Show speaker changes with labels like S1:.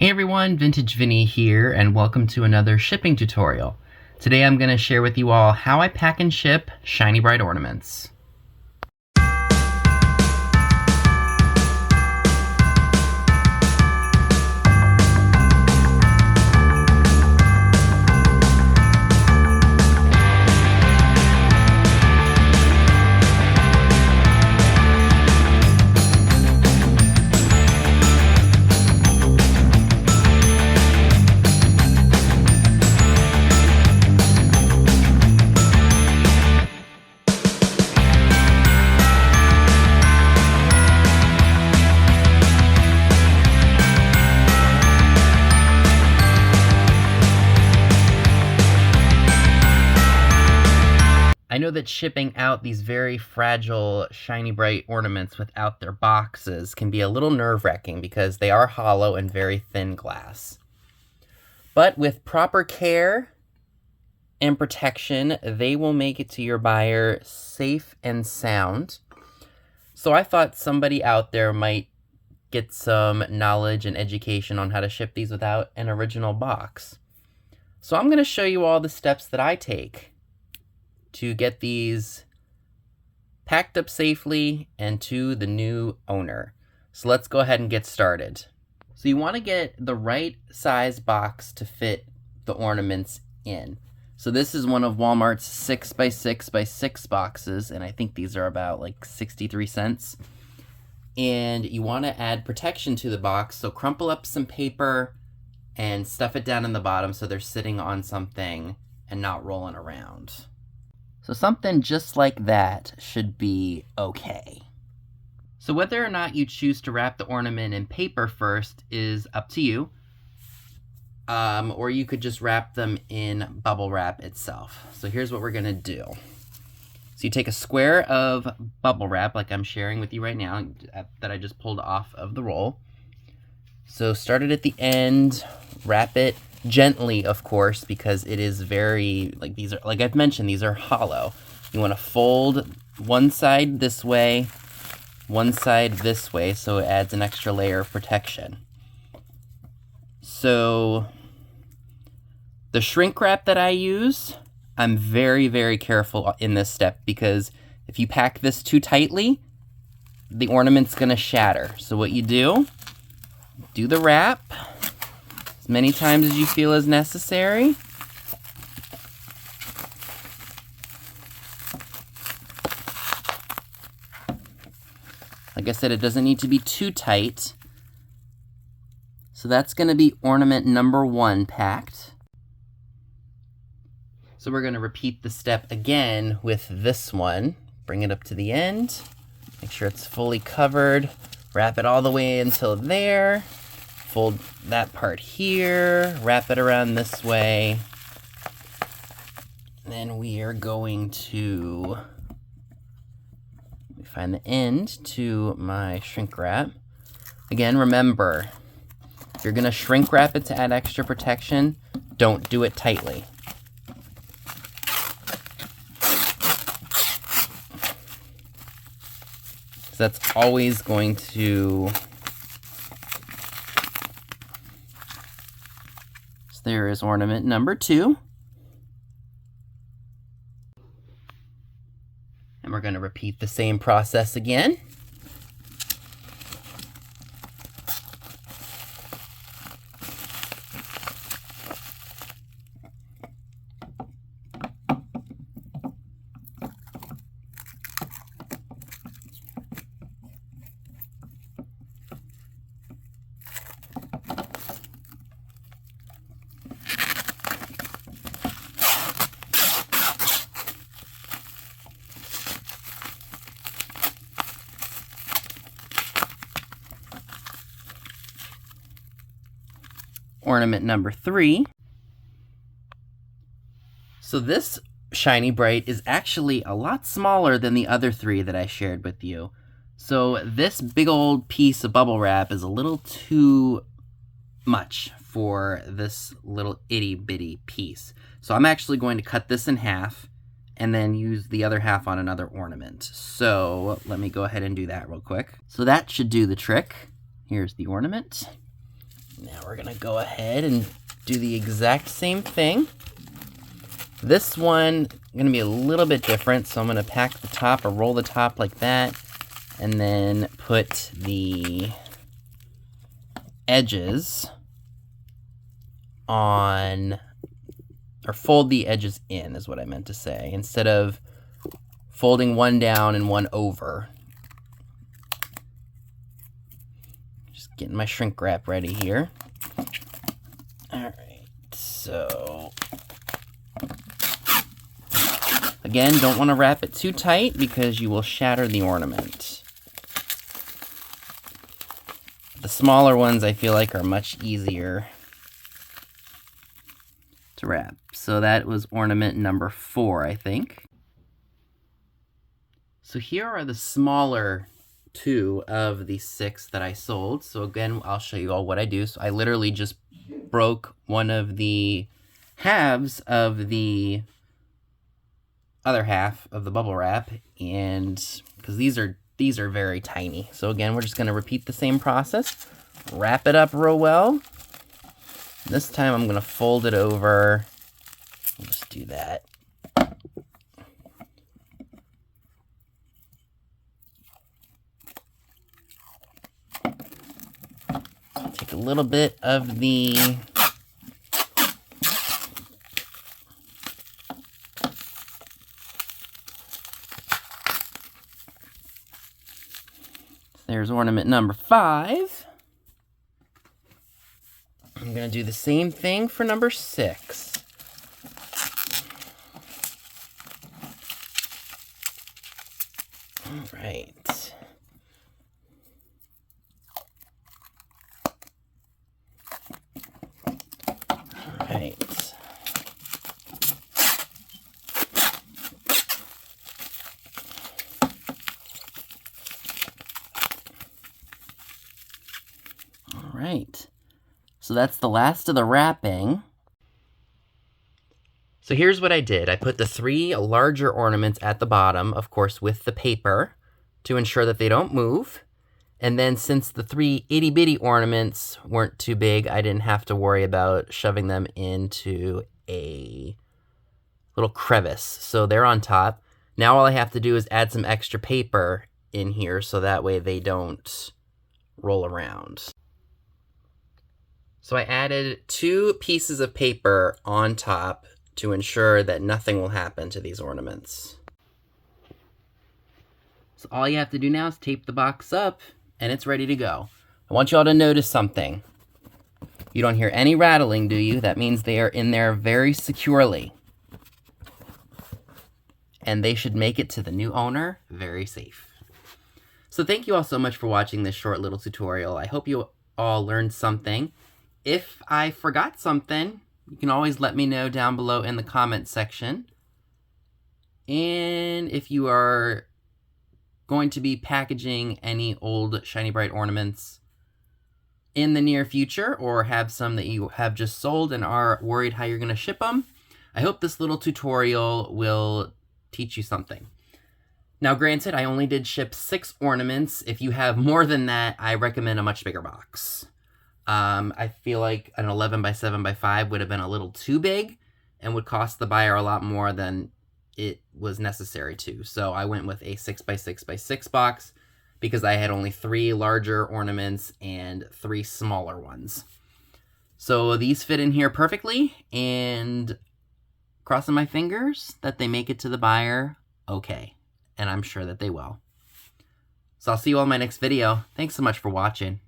S1: Hey everyone, Vintage Vinny here, and welcome to another shipping tutorial. Today I'm going to share with you all how I pack and ship shiny bright ornaments. I know that shipping out these very fragile, shiny bright ornaments without their boxes can be a little nerve-wracking because they are hollow and very thin glass. But with proper care and protection, they will make it to your buyer safe and sound. So I thought somebody out there might get some knowledge and education on how to ship these without an original box. So I'm going to show you all the steps that I take to get these packed up safely and to the new owner. So let's go ahead and get started. So you want to get the right size box to fit the ornaments in. So this is one of Walmart's 6x6x6 boxes, and I think these are about like 63 cents. And you want to add protection to the box, so crumple up some paper and stuff it down in the bottom so they're sitting on something and not rolling around. So something just like that should be okay. So whether or not you choose to wrap the ornament in paper first is up to you. Or you could just wrap them in bubble wrap itself. So here's what we're gonna do. So you take a square of bubble wrap, like I'm sharing with you right now, that I just pulled off of the roll. So start it at the end, wrap it gently, of course, because it is very, these are, like I've mentioned, these are hollow. You want to fold one side this way, one side this way, so it adds an extra layer of protection. So the shrink wrap that I use, I'm very, very careful in this step, because if you pack this too tightly, the ornament's going to shatter. So what you do the wrap as many times as you feel is necessary. Like I said, it doesn't need to be too tight. So that's going to be ornament number 1 packed. So we're going to repeat the step again with this one. Bring it up to the end. Make sure it's fully covered. Wrap it all the way until there. Fold that part here, wrap it around this way. Then we are going to find the end to my shrink wrap. Again, remember, if you're gonna shrink wrap it to add extra protection, don't do it tightly. So that's always going to... There is ornament number 2. And we're going to repeat the same process again. Ornament number 3. So this shiny bright is actually a lot smaller than the other 3 that I shared with you. So this big old piece of bubble wrap is a little too much for this little itty bitty piece. So I'm actually going to cut this in half and then use the other half on another ornament. So let me go ahead and do that real quick. So that should do the trick. Here's the ornament. Now we're gonna go ahead and do the exact same thing. This one gonna be a little bit different, so I'm gonna pack the top or roll the top like that, and then put the edges on, or fold the edges in is what I meant to say, instead of folding one down and one over. Just getting my shrink wrap ready here. Alright, so again, don't want to wrap it too tight because you will shatter the ornament. The smaller ones I feel like are much easier to wrap. So that was ornament number 4, I think. So here are the smaller 2 of the 6 that I sold. So again, I'll show you all what I do. So I literally just broke one of the halves of the other half of the bubble wrap, and because these are very tiny. So again, we're just going to repeat the same process. Wrap it up real well. This time I'm going to fold it over. I'll just do that. Take a little bit of the there's ornament number 5. I'm going to do the same thing for number 6. All right. All right. All right. So that's the last of the wrapping. So here's what I did. I put the 3 larger ornaments at the bottom, of course, with the paper to ensure that they don't move. And then since the 3 itty-bitty ornaments weren't too big, I didn't have to worry about shoving them into a little crevice. So they're on top. Now all I have to do is add some extra paper in here so that way they don't roll around. So I added 2 pieces of paper on top to ensure that nothing will happen to these ornaments. So all you have to do now is tape the box up, and it's ready to go. I want you all to notice something. You don't hear any rattling, do you? That means they are in there very securely. And they should make it to the new owner very safe. So thank you all so much for watching this short little tutorial. I hope you all learned something. If I forgot something, you can always let me know down below in the comment section. And if you are going to be packaging any old Shiny Bright ornaments in the near future, or have some that you have just sold and are worried how you're going to ship them, I hope this little tutorial will teach you something. Now granted, I only did ship 6 ornaments. If you have more than that, I recommend a much bigger box. I feel like an 11 by 7 by 5 would have been a little too big and would cost the buyer a lot more than it was necessary to. So I went with a 6 by 6 by 6 box because I had only 3 larger ornaments and 3 smaller ones. So these fit in here perfectly, and crossing my fingers that they make it to the buyer okay. And I'm sure that they will. So I'll see you all in my next video. Thanks so much for watching.